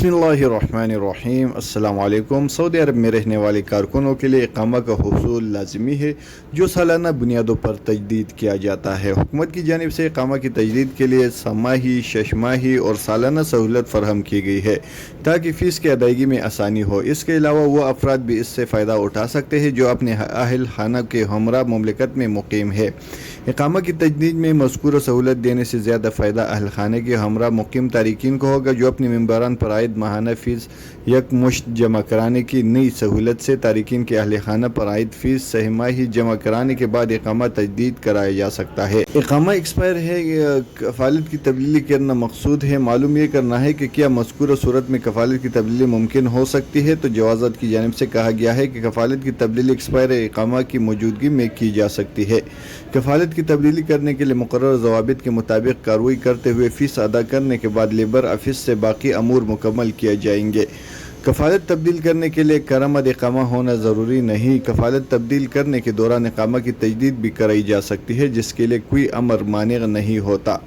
बिस्मिल्लाहिर्रहमानिर्रहीम। अस्सलाम वालेकुम। सऊदी अरब में रहने वाले कारकुनों के लिए इकामा का हुसूल लाजमी है, जो सालाना बुनियादों पर तजदीद किया जाता है। हुकूमत की जानिब से इकामा की तजदीद के लिए छमाही, शशमाही और सालाना सहूलत फराहम की गई है ताकि फ़ीस की अदायगी में आसानी हो। इसके अलावा वो अफराद भी इससे फ़ायदा उठा सकते हैं जो अपने अहल खाना के हमरा मुमलिकत में मुकीम है। इकामा की तजदीद में मज़कूर सहूलत देने से ज़्यादा फ़ायदा अहल खाने के हमरा मुकीम तारिकीन को होगा, जो अपने मेम्बरान पर आयद माहाना फ़ीस यकमुश्त जमा कराने की नई सहूलत से तारिकीन के अहल खाना पर आयद फ़ीस सहमाही जमा कराने के बाद इकामा तजदीद कराया जा सकता है। इकामा एक्सपायर है, कफ़ालत की तब्दीली करना मकसूद है। मालूम ये करना है कि क्या मज़कूर सूरत में कफ़ालत की तब्दीली मुमकिन हो सकती है। तो जवाज़ात की जानिब से कहा गया है कि कफ़ालत की तब्दीली एक्सपायर इकामा की मौजूदगी में की जा सकती है। कफ़ालत की तब्दीली करने के लिए मुकर्रर ज़वाबित के मुताबिक कार्रवाई करते हुए फ़ीस अदा करने के बाद लेबर ऑफिस से बाकी अमूर मुकम्मल किए जाएंगे। कफ़ालत तब्दील करने के लिए करामद इकामा होना ज़रूरी नहीं। कफ़ालत तब्दील करने के दौरान इकामा की तजदीद भी कराई जा सकती है, जिसके लिए कोई अमर माने नहीं होता।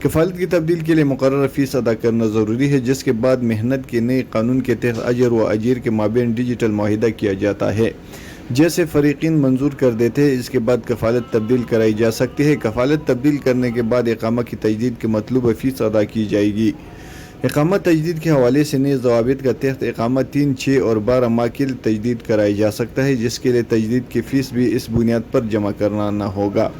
कफ़ालत की तब्दील के लिए मुकर्रर फ़ीस अदा करना ज़रूरी है, जिसके बाद मेहनत के नए कानून के तहत अजर व अजीर के माबेन डिजिटल मुआहिदा किया जाता है। जैसे फ़रीक़ीन मंजूर कर देते हैं, इसके बाद कफ़ालत तब्दील कराई जा सकती है। कफ़ालत तब्दील करने के बाद इकामा की तजदीद के मतलूबा फ़ीस अदा की जाएगी। इकामा तजदीद के हवाले से नए ज़वाबित का तहत इकामा 3, 6 और 12 माह के लिए तजदीद कराया जा सकता है, जिसके लिए तजदीद की फ़ीस भी इस बुनियाद पर जमा कराना होगा।